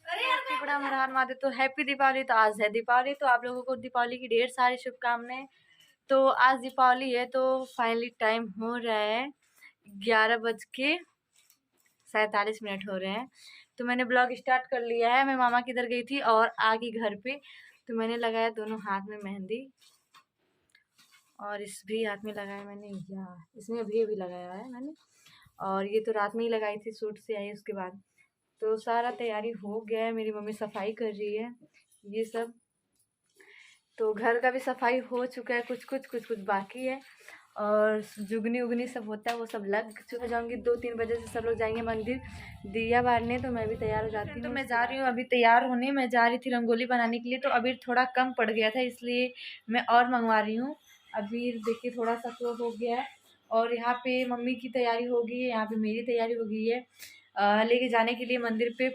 अरे यार बड़ा मेहरान माते। तो हैप्पी दीपावली। तो आज है दीपावली, तो आप लोगों को दीपावली की ढेर सारी शुभकामनाएं। तो आज दीपावली है, तो फाइनली टाइम हो रहा है 11:47 हो रहे हैं। तो मैंने ब्लॉग स्टार्ट कर लिया है। मैं मामा की इधर गई थी और आ गई घर पे। तो मैंने लगाया दोनों हाथ में मेहंदी और इस भी हाथ में लगाया मैंने, या इसमें भी लगाया है मैंने। और ये तो रात में ही लगाई थी, सूट से आई उसके बाद। तो सारा तैयारी हो गया है। मेरी मम्मी सफाई कर रही है ये सब। तो घर का भी सफाई हो चुका है, कुछ बाकी है। और जुगनी उगनी सब होता है वो सब लग चुका। जाऊंगी 2-3 बजे से सब लोग जाएंगे मंदिर दिया बारने। तो मैं भी तैयार हो जाती हूँ। तो मैं जा रही हूँ अभी तैयार होने। मैं जा रही थी रंगोली बनाने के लिए, तो अभी थोड़ा कम पड़ गया था इसलिए मैं और मंगवा रही हूँ। अभी देखिए थोड़ा सा तो हो गया है। और यहाँ पे मम्मी की तैयारी हो गई है, यहाँ पे मेरी तैयारी हो गई है लेके जाने के लिए मंदिर पे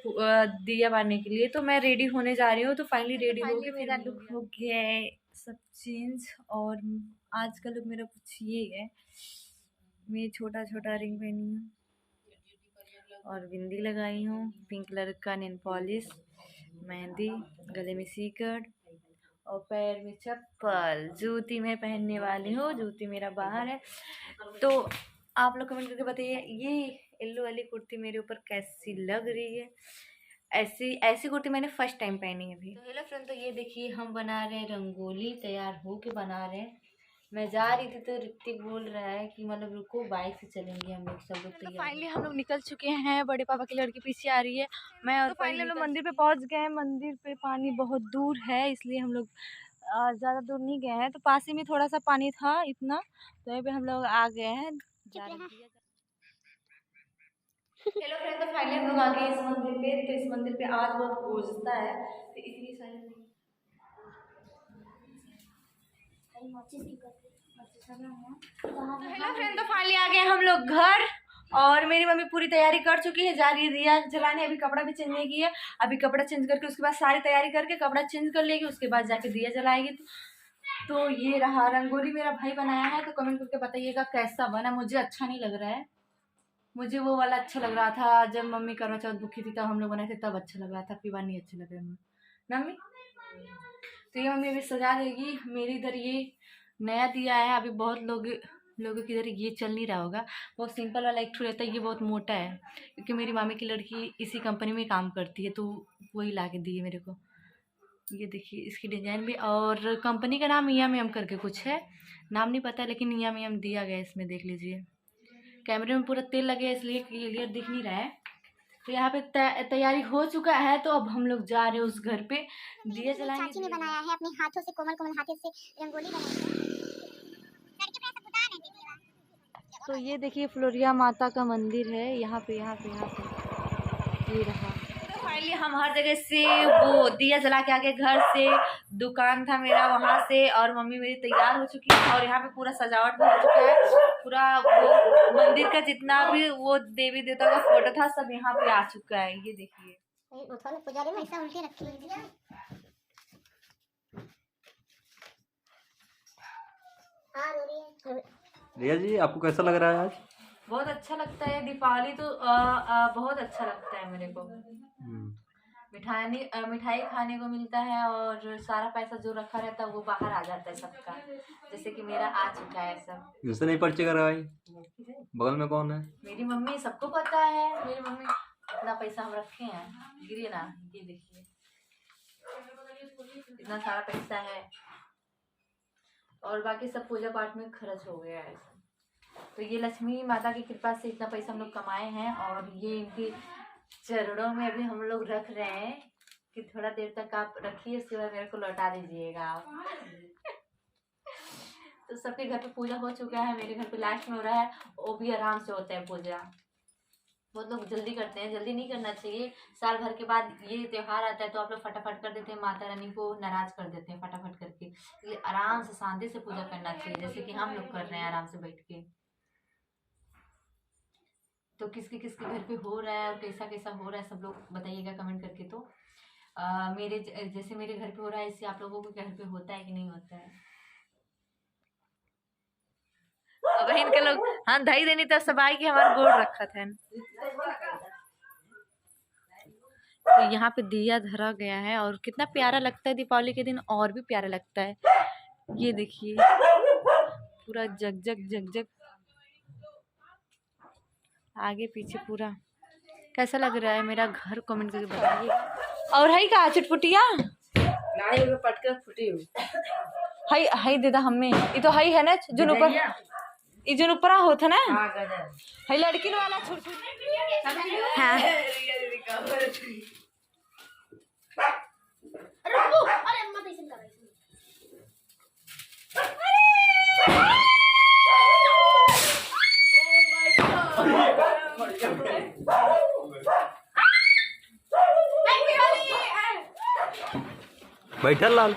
दिया बारने के लिए। तो मैं रेडी होने जा रही हूँ। तो फाइनली रेडी हो गई। मेरा लुक हो गया है सब चेंज। और आज का लुक मेरा कुछ ये है, मैं छोटा छोटा रिंग पहनी हूँ और बिंदी लगाई हूँ, पिंक कलर का नेल पॉलिश, मेहंदी, गले में सीकड़ और पैर में चप्पल, जूती मैं पहनने वाली हूँ। जूती मेरा बाहर है। तो आप लोग कमेंट करके बताइए ये येलो वाली कुर्ती मेरे ऊपर कैसी लग रही है। ऐसी ऐसी कुर्ती मैंने फर्स्ट टाइम पहनी है अभी। तो हेलो फ्रेंड, तो ये देखिए हम बना रहे हैं रंगोली, तैयार हो के बना रहे हैं। मैं जा रही थी तो ऋतिक बोल रहा है कि मतलब रुको बाइक से चलेंगे हम लोग सब लोग। तो फाइनली हम लोग निकल चुके हैं। बड़े पापा की लड़की पीछे आ रही है, मैं और फाइनली हम लोग मंदिर पे पहुंच गए हैं। मंदिर पे पानी बहुत दूर है इसलिए हम लोग ज़्यादा दूर नहीं गए हैं। तो पास ही में थोड़ा सा पानी था इतना, तो यहाँ पे हम लोग आ गए हैं। हेलो फ्रेंड, तो फाइनली हम लोग आ गए इस मंदिर पे। तो इस मंदिर पे आज बहुत गूंजता है। तो इतनी सारी तो हेलो फ्रेंड, तो फाइनली आ गए हम लोग घर। और मेरी मम्मी पूरी तैयारी कर चुकी है, जा रही है दिया जलाने। अभी कपड़ा भी चेंज नहीं किया। अभी कपड़ा चेंज करके उसके बाद सारी तैयारी करके कपड़ा चेंज कर लेगी, उसके बाद जाके दिया जलाएगी। तो ये रहा रंगोली मेरा भाई बनाया है। तो कमेंट करके बताइएगा कैसा बना। मुझे अच्छा नहीं लग रहा है, मुझे वो वाला अच्छा लग रहा था जब मम्मी करवा चौथ भूखी थी तब हम लोग बनाए थे, तब अच्छा लग रहा था। पीवा नहीं अच्छा लग रहा है ना मम्मी। तो ये मम्मी अभी सजा देगी। मेरी इधर ये नया दिया है। अभी बहुत लोगों की इधर ये चल नहीं रहा होगा। बहुत सिंपल वाला एक ठो रहता है, ये बहुत मोटा है क्योंकि मेरी मामी की लड़की इसी कंपनी में काम करती है, तो वही ला के दी है मेरे को। ये देखिए इसकी डिजाइन भी, और कंपनी का नाम यम यम करके कुछ है, नाम नहीं पता लेकिन यम यम दिया गया इसमें। देख लीजिए कैमरे में पूरा तेल लगे इसलिए क्लियर दिख नहीं रहा है। तो यहाँ पे तैयारी हो चुका है। तो अब हम लोग जा रहे हैं उस घर पे दिया जलाएंगे। चाची ने बनाया है अपने हाथों से, कोमल कोमल हाथों से रंगोली बनाई है। तो ये देखिए फ्लोरिया माता का मंदिर है यहाँ पे ये रहा। तो फाइनली हम हर जगह से वो दिया जला के आगे, घर से दुकान था मेरा वहाँ से, और मम्मी मेरी तैयार हो चुकी है। और यहाँ पे पूरा सजावट भी हो चुका है। पूरा वो मंदिर का जितना भी वो देवी देवता का फोटो था सब यहाँ पे आ चुका है। ये देखिए पुजारी में ऐसा उल्टे रखी है। रिया जी आपको कैसा लग रहा है आज? बहुत अच्छा लगता है दीपावली तो बहुत अच्छा लगता है मेरे को। मिठाई खाने को मिलता है और सारा पैसा जो रखा रहता है वो बाहर आ जाता है सबका, जैसे कि मेरा आ चुका है सब। किसने नहीं पर्चे करवाई? बगल में कौन है? मेरी मम्मी, सबको पता है मेरी मम्मी। इतना पैसा हम रखे हैं, गिरिए ना, ये देखिए इतना सारा पैसा है और बाकी सब पूजा पाठ में खर्च हो गया है। तो ये लक्ष्मी माता की कृपा से इतना पैसा हम लोग कमाए हैं और ये इनकी चरणों में अभी हम लोग रख रहे हैं कि थोड़ा देर तक आप रखिए, उसके बाद मेरे को लौटा दीजिएगा आप। तो सबके घर पे पूजा हो चुका है, मेरे घर पे लास्ट में हो रहा है। वो भी आराम से होता है पूजा। बहुत लोग जल्दी करते हैं, जल्दी नहीं करना चाहिए। साल भर के बाद ये त्योहार आता है तो आप लोग फटाफट कर देते हैं, माता रानी को नाराज कर देते हैं फटाफट करके। इसलिए आराम से शांति से पूजा करना चाहिए, जैसे कि हम लोग कर रहे हैं आराम से बैठ के। तो किसके किसके घर पे हो रहा है और कैसा कैसा हो रहा है सब लोग बताइएगा कमेंट करके। तो मेरे जैसे मेरे घर पे हो रहा है, इससे आप लोगों के घर पे होता है कि नहीं होता है। बहन के लोग हाँ धई देनी तो सब आई कि हमारा गोड़ रखा था। तो यहाँ पे दिया धरा गया है और कितना प्यारा लगता है दीपावली के दिन, और भी प्यारा लगता है। ये देखिए पूरा जगजग जगजग आगे पीछे पूरा। कैसा लग रहा है मेरा घर, कमेंट करके बताइए। और है का चटपुटिया पटकर फुटी हई देदा हमें ये तो हई है ना जो ऊपर, ये जो ऊपर होता ना हई लड़की वाला छोट हाँ। बैठल लाल।